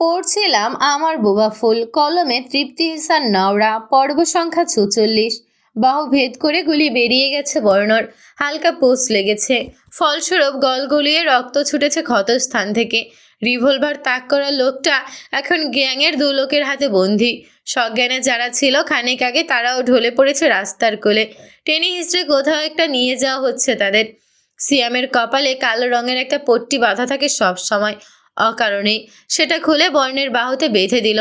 পড়ছিলাম আমার বোবা ফুল কলমে তৃপ্তি ইহসান নওরা পর্ব সংখ্যা ৪৪। বাহু ভেদ করে গুলি বেরিয়ে গেছে বর্ণর, হালকা পোস্ট লেগেছে, ফলস্বরূপ গলগলিয়ে রক্ত ছুটেছে ক্ষতস্থান থেকে। রিভলভার তাক করা লোকটা এখন গ্যাংয়ের দু লোকের হাতে বন্দী। সজ্ঞানে যারা ছিল খানিক আগে তারাও ঢলে পড়েছে রাস্তার কোলে। টেনে হিস্ট্রে কোথাও একটা নিয়ে যাওয়া হচ্ছে তাদের। সিয়ামের কপালে কালো রঙের একটা পট্টি বাঁধা থাকে সব সময়, অকারণেই। সেটা খুলে বর্ণের বাহুতে বেঁধে দিল।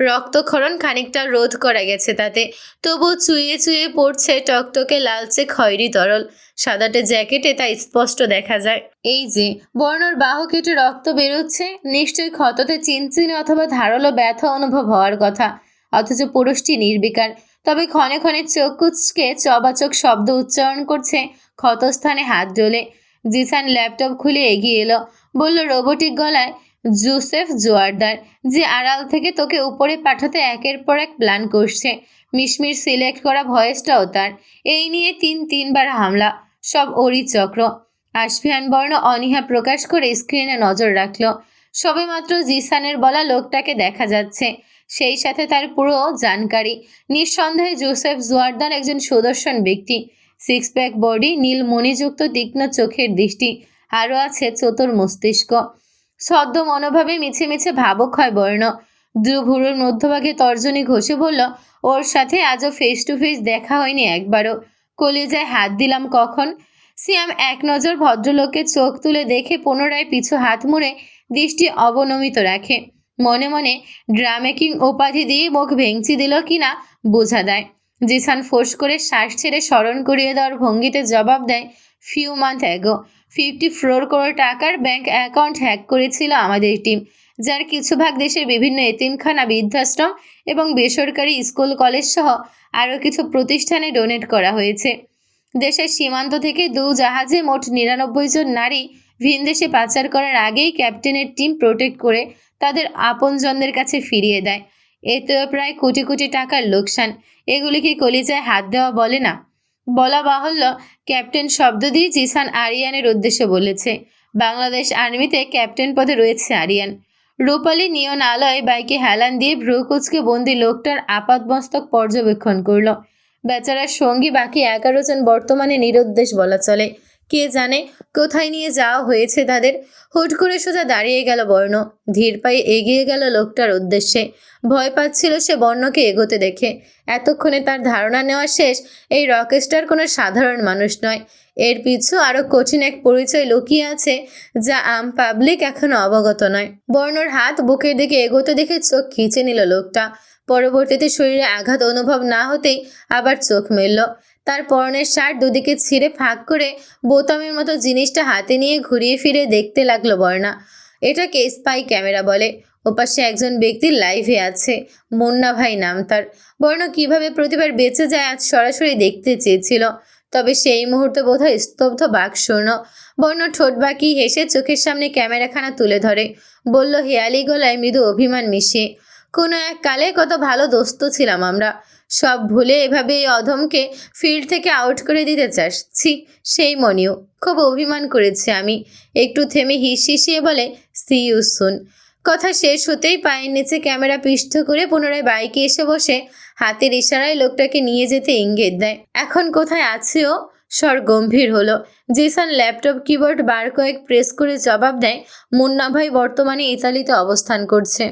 রক্তক্ষরণ খানিকটা রোধ করা গেছে তাতে, তবু চুইয়ে চুইয়ে পড়ছে টকটকে লালচে খয়েরি তরল। সাদাটে জ্যাকেটে তা স্পষ্ট দেখা যায়। এই যে বর্ণর বাহু কেটে রক্ত বেরোচ্ছে, নিশ্চয়ই ক্ষততে চিনচিনে অথবা ধারালো ব্যথা অনুভব হওয়ার কথা, অথচ পুরুষটি নির্বিকার। তবে ক্ষণে ক্ষণে চোখ কুচকে চবাচক শব্দ উচ্চারণ করছে ক্ষতস্থানে হাত ডোলে। জিসান ল্যাপটপ খুলে এগিয়ে এলো, বলল রোবোটিক গলায়, জোসেফ জোয়ারদার, যে আড়াল থেকে তোকে উপরে পাঠাতে একের পর এক প্ল্যান করছে। মিশমির সিলেক্ট করা ভয়েসটাও তার। এই নিয়ে তিনবার হামলা, সব ওরই চক্র। আসফিয়ান বর্ণ অনীহা প্রকাশ করে স্ক্রিনে নজর রাখল। সবেমাত্র জিসানের বলা লোকটাকে দেখা যাচ্ছে, সেই সাথে তার পুরো জানকারি। নিঃসন্দেহে জোসেফ জোয়ারদার একজন সুদর্শন ব্যক্তি। সিক্স প্যাক বডি, নীল মণিযুক্ত তীক্ষ্ণ চোখের দৃষ্টি, আরও আছে চতুর মস্তিষ্ক। সদ্য মনোভাবে মিছে মিছে ভাবুক হয় বর্ণ। ভুরুর মধ্যভাগে তর্জনী ঘষে বলল, ওর সাথে আজও ফেস টু ফেস দেখা হয়নি একবারও। কলিজায় হাত দিলাম কখন। সিয়াম এক নজর ভদ্রলোককে চোখ তুলে দেখে পুনরায় পিছু হাত মুড়ে দৃষ্টি অবনমিত রাখে। মনে মনে ড্রামেকিং উপাধি দিয়ে মুখ ভেঙচি দিল কিনা বোঝা দেয়। জিসান ফোঁস করে শ্বাস ছেড়ে স্মরণ করিয়ে দেওয়ার ভঙ্গিতে জবাব দেয়, ফিউ মান্থ অ্যাগো 54 করোড় টাকার ব্যাংক অ্যাকাউন্ট হ্যাক করেছিল আমাদের টিম, যার কিছু ভাগ দেশের বিভিন্ন এতিমখানা, বৃদ্ধাশ্রম এবং বেসরকারি স্কুল কলেজ সহ আরও কিছু প্রতিষ্ঠানে ডোনেট করা হয়েছে। দেশের সীমান্ত থেকে 2 জাহাজে মোট 99 জন নারী ভিনদেশে পাচার করার আগেই ক্যাপ্টেনের টিম প্রোটেক্ট করে তাদের আপনজনদের কাছে ফিরিয়ে দেয়। এতেও প্রায় কোটি কোটি টাকার লোকসান। এগুলি কি কলিজায় হাত দেওয়া বলে না? বলা বাহুল্য, ক্যাপ্টেন শব্দ দিয়ে জিসান আরিয়ানের উদ্দেশ্যে বলেছে। বাংলাদেশ আর্মিতে ক্যাপ্টেন পদে রয়েছে আরিয়ান। রূপালী নিয়ন আলোয় বাইকে হেলান দিয়ে ভ্রু কুচকে বন্দি লোকটার আপাতমস্তক পর্যবেক্ষণ করল। বেচারার সঙ্গী বাকি 11 জন বর্তমানে নিরুদ্দেশ বলা চলে। কে জানে কোথায় নিয়ে যাওয়া হয়েছে তাদের। হুট করে সোজা দাঁড়িয়ে গেল বর্ণ, ধীর পায়ে এগিয়ে গেল লোকটার উদ্দেশ্যে। ভয় পাচ্ছিল সে বর্ণকে এগোতে দেখে। এতক্ষণে তার ধারণা নেওয়া শেষ, এই রকস্টার কোনো সাধারণ মানুষ নয়। এর পিছু আরো কঠিন এক পরিচয় লুকিয়ে আছে, যা আম পাবলিক এখনো অবগত নয়। বর্ণর হাত বুকের দিকে এগোতে দেখে চোখ খিচে নিল লোকটা। পরবর্তীতে শরীরে আঘাত অনুভব না হতেই আবার চোখ মেলল। তার পরনের শার্ট দুদিকে ছিঁড়ে ফাঁক করে বোতামের মতো জিনিসটা হাতে নিয়ে ঘুরিয়ে ফিরে দেখতে লাগলো বর্ণা। এটাকে স্পাই ক্যামেরা বলে। ওপাশে একজন ব্যক্তি লাইভে আছে, মুন্না ভাই নাম তার। বর্ণ কিভাবে প্রতিবার বেঁচে যায় আজ সরাসরি দেখতে চেয়েছিল, তবে সেই মুহূর্তে বোধহয় স্তব্ধ বাকশূন্য। বর্ণ ঠোঁট বাঁকিয়ে হেসে চোখের সামনে ক্যামেরাখানা তুলে ধরে, বলল হেয়ালি গলায় মৃদু অভিমান মিশিয়ে, কোনো এক কালে কত ভালো দোস্ত ছিলাম আমরা, সব ভুলে এভাবে এই অধমকে ফিল্ড থেকে আউট করে দিতে চাস? ছি, সেই মনিও, খুব অভিমান করেছি আমি। একটু থেমে হিসিয়ে বলে, সি ইউ সুন। কথা শেষ হতেই পায়ের নিচে ক্যামেরা পিষ্ঠ করে পুনরায় বাইকে এসে বসে হাতের ইশারায় লোকটাকে নিয়ে যেতে ইঙ্গিত দেয়। এখন কোথায় আছে ও? স্বর গম্ভীর হলো। জিসান ল্যাপটপ কিবোর্ড বার কয়েক প্রেস করে জবাব দেয়, মুন্না ভাই বর্তমানে ইতালিতে অবস্থান করছে।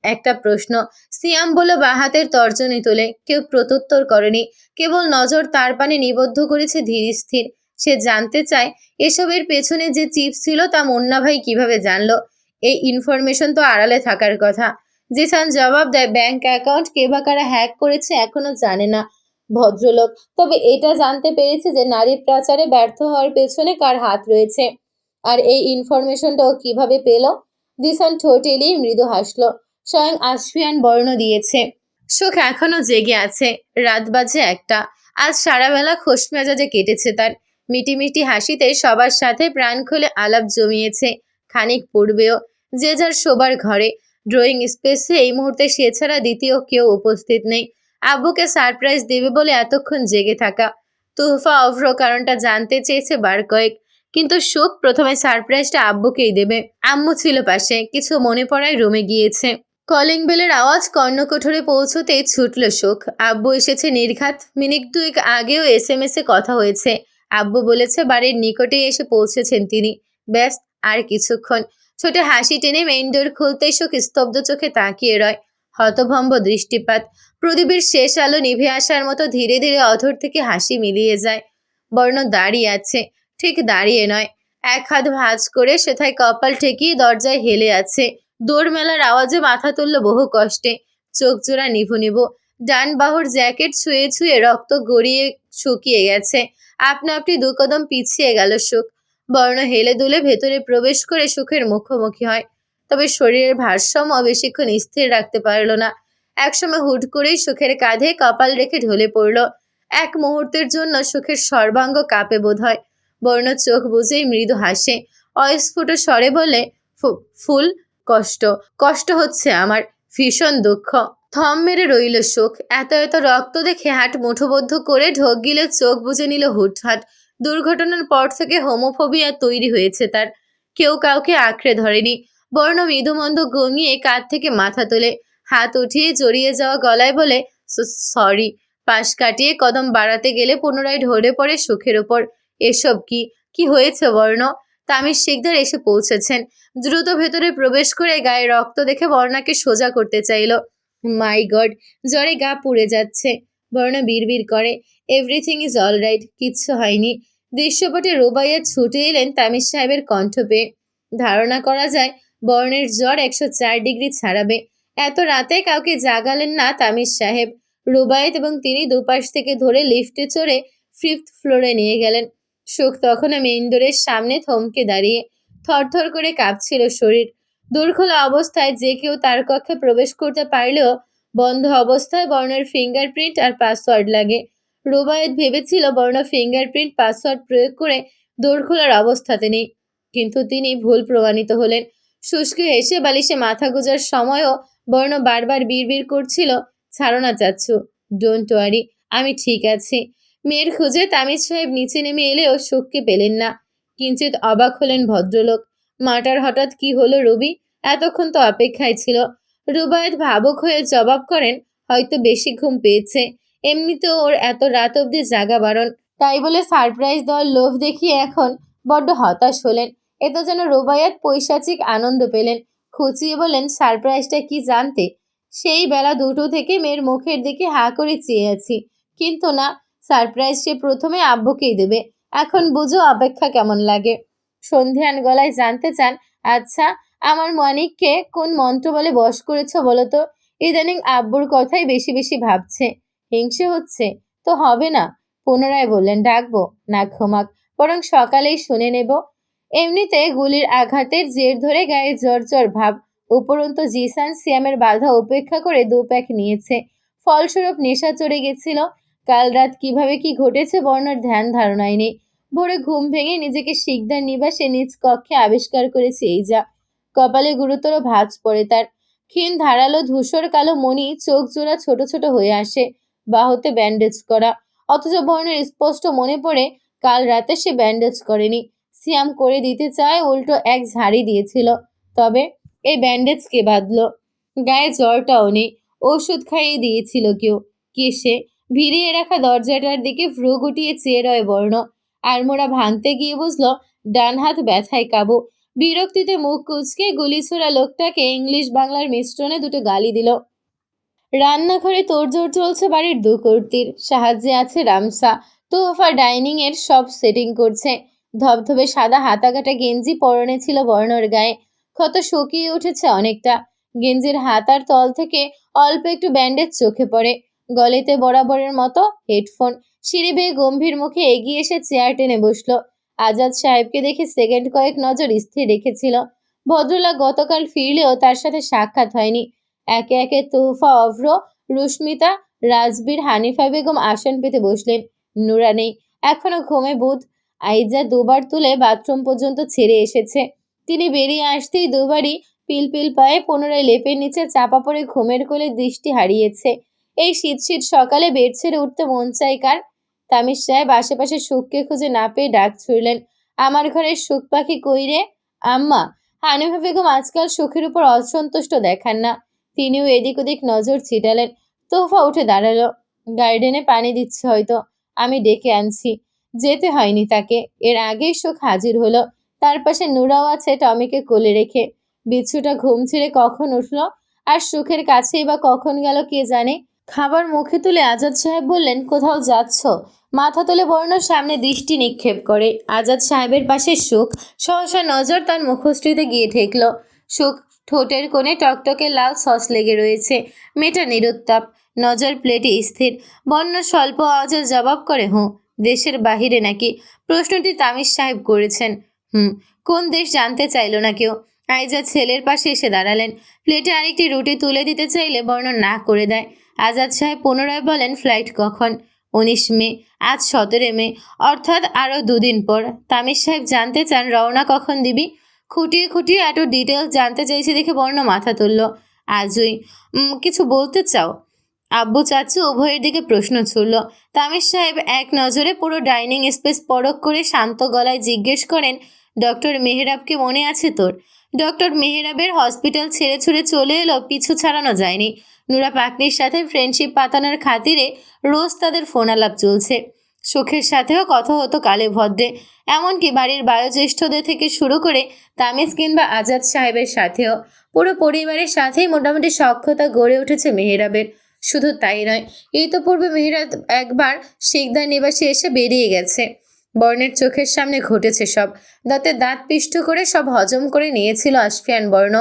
একটা প্রশ্ন। সিয়াম বলল বাহাতের তর্জনী তুলে। কেউ প্রত্যুত্তর করেনি, কেবল নজর তার পানে নিবদ্ধ করেছে ধীর স্থির। সে জানতে চায় এসবের পেছনে যে চিপস ছিল তা মুন্না ভাই কিভাবে জানলো। এই ইনফরমেশন তো আড়ালে থাকার কথা। জিসান জবাব দেয়, ব্যাংক অ্যাকাউন্ট কে বা কারা হ্যাক করেছে এখনো জানে না ভদ্রলোক, তবে এটা জানতে পেরেছে যে নারী পাচারে ব্যর্থ হওয়ার পেছনে কার হাত রয়েছে। আর এই ইনফরমেশনটা ও কিভাবে পেল? জিসান ঠোঁট এলিয়ে মৃদু হাসলো। স্বয়ং আসফিয়ান বর্ণ দিয়েছে। সুখ এখনো জেগে আছে। রাত বাজে 1টা। আজ সারাবেলা খোশ মেজাজে কেটেছে তার। মিটিমিটি হাসিতে সবার সাথে প্রাণ খুলে আলাপ জমিয়েছে। খানিক পূর্বেও যে যার শোবার ঘরে, ড্রয়িং স্পেসে এই মুহূর্তে সে ছাড়া দ্বিতীয় কেউ উপস্থিত নেই। আব্বুকে সারপ্রাইজ দেবে বলে এতক্ষণ জেগে থাকা। তুহফা অভ্র কারণটা জানতে চেয়েছে বার কয়েক, কিন্তু সুখ প্রথমে সারপ্রাইজটা আব্বুকেই দেবে। আম্মু ছিল পাশে, কিছু মনে পড়ায় রুমে গিয়েছে। কলিং বেলের আওয়াজ কর্ণকোঠরে পৌঁছতেই ছুটল সুখ। আব্বু এসেছে নির্ঘাত। মিনিট দুয়েক আগেও SMS এ কথা হয়েছে। আব্বু বলেছে বাড়ির নিকটেই এসে পৌঁছেছেন তিনি। ব্যাস, আর কিছুক্ষণ। ছোট হাসি টেনে মেইন ডোর খুলতেই সুখ স্তব্ধ চোখে তাকিয়ে রয়। হতভম্ব দৃষ্টিপাত। প্রদীপের শেষ আলো নিভে আসার মতো ধীরে ধীরে অধর থেকে হাসি মিলিয়ে যায়। বর্ণ দাঁড়িয়ে আছে, ঠিক দাঁড়িয়ে নয়, এক হাত ভাঁজ করে সেথায় কপাল ঠেকিয়ে দরজায় হেলে আছে। দৌড় মেলার আওয়াজে মাথা তুলল বহু কষ্টে। চোখ জোড়া নিভু নিভু। ডান বাহুর জ্যাকেট ছুঁয়ে ছুঁয়ে রক্ত গড়িয়ে শুকিয়ে গেছে। আপনা আপনি দু কদম পিছিয়ে গেল সুখ। বর্ণ হেলে দুলে ভেতরে প্রবেশ করে সুখের মুখোমুখি হয়। তবে শরীরের ভারসাম্য বেশিক্ষণ স্থির রাখতে পারল না। একসময় হুট করেই সুখের কাঁধে কপাল রেখে ঢলে পড়ল। এক মুহূর্তের জন্য সুখের সর্বাঙ্গ কাঁপে বোধ হয়। বর্ণ চোখ বুঝেই মৃদু হাসে। অস্ফুট স্বরে বলে, ফুল, কষ্ট কষ্ট হচ্ছে আমার, ভীষণ দুঃখ। থম মেরে রইল সুখ। এত এত রক্ত দেখে হাট মুঠোবদ্ধ করে ঢোক গিলে চোখ বুজে নিল হুটহাট। দুর্ঘটনার পর থেকে হোমোফোবিয়া তৈরি হয়েছে তার। কেউ কাউকে আঁকড়ে ধরেনি। বর্ণ মৃদুমন্দ গঙিয়ে কাঁধ থেকে মাথা তোলে। হাত উঠিয়ে জড়িয়ে যাওয়া গলায় বলে, সরি। পাশ কাটিয়ে কদম বাড়াতে গেলে পুনরায় ঢলে পড়ে সুখের ওপর। এসব কি, কি হয়েছে বর্ণ? তামিজ শিকদার এসে পৌঁছেছেন। দ্রুত ভেতরে প্রবেশ করে গায়ে রক্ত দেখে বর্ণাকে সোজা করতে চাইল। মাই গড, জ্বরে গা পুড়ে যাচ্ছে। বর্ণা বিড়বিড় করে, এভরিথিং ইজ অল রাইট, কিচ্ছু হয়নি। দৃশ্যপটে রুবাইয়া ছুটে এলেন তামিজ সাহেবের কণ্ঠ পেয়ে। ধারণা করা যায় বর্ণের জ্বর 104 ডিগ্রি ছাড়াবে। এত রাতে কাউকে জাগালেন না তামিজ সাহেব। রুবায়েত এবং তিনি দুপাশ থেকে ধরে লিফটে চড়ে 5th ফ্লোরে নিয়ে গেলেন। সুখ তখনও মেইন ডোরের সামনে থমকে দাঁড়িয়ে। থরথর করে কাঁপছিল শরীর। দূরখোলা অবস্থায় যে কেউ তার কক্ষে প্রবেশ করতে পারলেও বন্ধ অবস্থায় বর্ণের ফিঙ্গারপ্রিন্ট আর পাসওয়ার্ড লাগে। রুবায়েত ভেবেছিল বর্ণ ফিঙ্গারপ্রিন্ট পাসওয়ার্ড প্রয়োগ করে দূরখোলার অবস্থাতে নেই, কিন্তু তিনি ভুল প্রমাণিত হলেন। শুষ্ক হেসে বালিশে মাথা গোজার সময়ও বর্ণ বারবার বিড়বিড় করছিল, ছাড়ো না চাচ্ছু, ডোন্ট ওয়ারি, আমি ঠিক আছি। মেয়ের খুঁজে তামিজ সাহেব নিচে নেমে এলেও সুখকে পেলেন না। কিঞ্চিত অবাক হলেন ভদ্রলোক। মাটার হঠাৎ কি হলো রবি? এতক্ষণ তো অপেক্ষায় ছিল। রুবায়েত ভাবুক হয়ে জবাব করেন, হয়তো বেশি ঘুম পেয়েছে। এমনিতেও ওর এত রাত অবধি জাগা বারণ, তাই বলে সারপ্রাইজ দেওয়ার লোভ দেখিয়ে এখন বড্ড হতাশ হলেন। এত যেন রুবায়েত পৈশাচিক আনন্দ পেলেন। খুঁচিয়ে বলেন, সারপ্রাইজটা কি জানতে? সেই বেলা 2টো থেকে মেয়ের মুখের দিকে হাঁ করে চেয়ে আছি, কিন্তু না, সারপ্রাইজ সে প্রথমে আব্বুকেই দেবে। এখন বুঝো অপেক্ষা কেমন লাগে। সন্ধিয়ান গলায় জানতে চান, আচ্ছা, আমার মানিককে কোন মন্ত্র বলে বশ করেছ বলো তো? ইদানিং আব্বুর কথাই বেশি বেশি ভাবছে। হিংসে হচ্ছে তো হবে না। পুনরায় বললেন, ডাকবো না ঘুমাক, বরং সকালেই শুনে নেব। এমনিতে গুলির আঘাতের জের ধরে গায়ে জ্বর জ্বর ভাব। উপরন্তু জিসান সিয়ামের বাধা উপেক্ষা করে 2 প্যাক নিয়েছে। ফলস্বরূপ নেশা চড়ে গেছিল। কাল রাত কিভাবে কি ঘটেছে বর্ণার ধ্যান ধারণাই নেই। ভোরে ঘুম ভেঙে নিজেকে শিকদার নিবাসে নিজ কক্ষে আবিষ্কার করেছে এই যা। কপালে গুরুতর ভাঁজ পড়ে তার। ক্ষীণ ধারালো ধূসর কালো মণি চোখ জোড়া ছোট ছোট হয়ে আসে। বাহুতে ব্যান্ডেজ করা। অথচ বর্ণের স্পষ্ট মনে পড়ে কাল রাতে সে ব্যান্ডেজ করেনি। সিয়াম করে দিতে চায়, উল্টো এক ঝাড়ি দিয়েছিল। তবে এই ব্যান্ডেজ কে বাঁধলো? গায়ে জ্বরটাও নেই। ওষুধ খাইয়ে দিয়েছিল কেউ। কে সে? ভিড়িয়ে রাখা দরজাটার দিকে ভ্রু গুটিয়ে চেয়ে রয় বর্ণ। আড়মোড়া ভাঙতে গিয়ে বুঝলো ডান হাত ব্যথায় কাবু। বিরক্তিতে মুখ কুঁচকে গুলিছোড়া লোকটাকে ইংলিশ বাংলার মিশ্রণে 2টো গালি দিল। রান্নাঘরে তোড়জোড় চলছে বাড়ির 2 কর্তির। সাহায্যে আছে রামসা। তোহফা ডাইনিং এর সব সেটিং করছে। ধবধবে সাদা হাতাকাটা গেঞ্জি পরনে ছিল বর্ণর গায়ে। ক্ষত শুকিয়ে উঠেছে অনেকটা। গেঞ্জির হাতার তল থেকে অল্প একটু ব্যান্ডেজ চোখে পড়ে। গলিতে বরাবরের মতো হেডফোন। সিঁড়ি বেয়ে গম্ভীর মুখে এগিয়ে এসে চেয়ার টেনে বসলো। আজাদ সাহেবকে দেখে সেকেন্ড কয়েক নজর স্থির রেখেছিল। ভদ্রলোক গতকাল ফিরলেও তার সাথে সাক্ষাৎ হয়নি। একে একে তোহফা, অভ্র, রুস্মিতা, রাজবীর, হানিফা বেগম আসন পেতে বসলেন। নুরা নেই, এখনো ঘুমে বুধ। আইজা 2বার তুলে বাথরুম পর্যন্ত ছেড়ে এসেছে। তিনি বেরিয়ে আসতেই 2বারই পিলপিল পায়ে পুনরায় লেপের নিচে চাপা পড়ে ঘুমের কোলে দৃষ্টি হারিয়েছে। এই শীত শীত সকালে বেড ছেড়ে উঠতে মন চাই কার? তামিজ সাহেব আশেপাশে সুখকে খুঁজে না পেয়ে ডাক ছুড়লেন, আমার ঘরের সুখ পাখি কই রে? আম্মা, হানিফা বেগম আজকাল সুখের উপর অসন্তুষ্ট দেখান না। তিনিও এদিক ওদিক নজর ছিটালেন। তোফা উঠে দাঁড়ালো। গার্ডেনে পানি দিচ্ছে হয়তো, আমি ডেকে আনছি। যেতে হয়নি তাকে, এর আগেই সুখ হাজির হলো। তার পাশে নুরাও আছে টমিকে কোলে রেখে। বিচ্ছুটা ঘুম ছেড়ে কখন উঠলো আর সুখের কাছেই বা কখন গেল কে জানে। খাবার মুখে তুলে আজাদ সাহেব বললেন, কোথাও যাচ্ছ? মাথা তুলে বর্ণর সামনে দৃষ্টি নিক্ষেপ করে। আজাদ সাহেবের পাশে সুখ। সহসা নজর তার মুখশ্রীতে গিয়ে ঠেকল। সুখ ঠোঁটের কোণে টকটকে লাল সস লেগে রয়েছে। মেয়েটা নিরুত্তাপ, নজর প্লেটে স্থির। বর্ণ স্বল্প আওয়াজে জবাব করে, হুঁ। দেশের বাহিরে নাকি? প্রশ্নটি তামিজ সাহেব করেছেন। কোন দেশ জানতে চাইল না কেউ। আইজাদ ছেলের পাশে এসে দাঁড়ালেন। প্লেটে আরেকটি রুটি তুলে দিতে চাইলে বর্ণ না করে দেয়। আজাদ সাহেব পুনরায় বলেন, ফ্লাইট কখন? 19 মে। আজ 17 মে, অর্থাৎ আরও 2 দিন পর। তামিজ সাহেব জানতে চান, রওনা কখন দিবি? খুঁটিয়ে খুঁটিয়ে এত ডিটেলস জানতে চাইছে দেখে বর্ণ মাথা তুলল। আজই। কিছু বলতে চাও? আব্বু চাচু উভয়ের দিকে প্রশ্ন ছুড়ল। তামিজ সাহেব এক নজরে পুরো ডাইনিং স্পেস পরখ করে শান্ত গলায় জিজ্ঞেস করেন, ডক্টর মেহরাবকে মনে আছে তোর? ডক্টর মেহরাবের হসপিটাল ছেড়ে ছুড়ে চলে এলো, পিছু ছাড়ানো যায়নি। নুরা পাকনির সাথে ফ্রেন্ডশিপ পাতানোর খাতিরে রোজ তাদের ফোন আলাপ চলছে। সুখের সাথেও কথা হতো কালে ভদ্রে, এমনকি বাড়ির বয়োজ্যেষ্ঠদের থেকে শুরু করে তামিজ কিংবা আজাদ সাহেবের সাথেও। পুরো পরিবারের সাথেই মোটামুটি সখ্যতা গড়ে উঠেছে মেহরাবের। শুধু তাই নয়, ইতোপূর্বে মেহরাব একবার শিকদার নিবাসে এসে বেরিয়ে গেছে। বর্ণের চোখের সামনে ঘটেছে সব। দাঁতে দাঁত পিষ্ট করে সব হজম করে নিয়েছিল আশফিয়ান বর্ণ।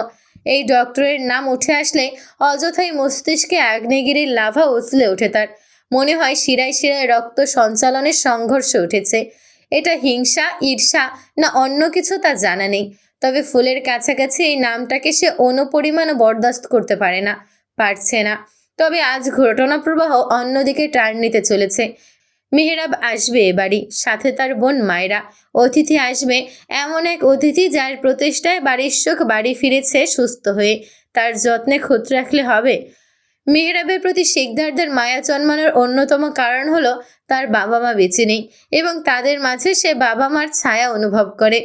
এই ডক্টরের নাম উঠে আসলে অযথাই মস্তিষ্কে আগ্নেয়গিরির লাভা উথলে ওঠে তার। মনে হয় শিরায় শিরায় রক্ত সঞ্চালনের সংঘর্ষ উঠেছে। এটা হিংসা, ঈর্ষা না অন্য কিছু তা জানা নেই। তবে ফুলের কাছাকাছি এই নামটাকে সে অনুপরিমাণও বরদাস্ত করতে পারছে না। তবে আজ ঘটনা প্রবাহ অন্যদিকে টার্ন নিতে চলেছে। মেহরাব আসবে এ বাড়ি, সাথে তার বোন মায়রা। অতিথি আসবে, এমন এক অতিথি যার প্রতিষ্ঠায় বাড়ির সুখ বাড়ি ফিরেছে সুস্থ হয়ে। তার যত্নে খোঁজ রাখলে হবে। মেহরাবের প্রতি শিকদারদের মায়া জন্মানোর অন্যতম কারণ হলো তার বাবা মা বেঁচে নেই এবং তাদের মাঝে সে বাবা মার ছায়া অনুভব করে।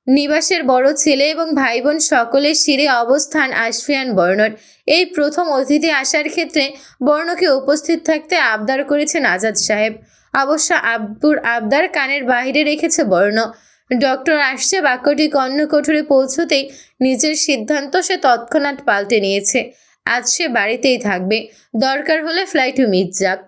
নিবাসের বড় ছেলে এবং ভাই বোন সকলের শিরে অবস্থান আশফিয়ান বর্ণর। এই প্রথম অতিথি আসার ক্ষেত্রে বর্ণকে উপস্থিত থাকতে আবদার করেছেন আজাদ সাহেব। অবশ্য আব্বুর আবদার কানের বাহিরে রেখেছে বর্ণ। ডক্টর আসছে বাক্যটি কর্ণকঠোরে পৌঁছতেই নিজের সিদ্ধান্ত সে তৎক্ষণাৎ পাল্টে নিয়েছে। আজ সে বাড়িতেই থাকবে, দরকার হলে ফ্লাইটও মিস যাক।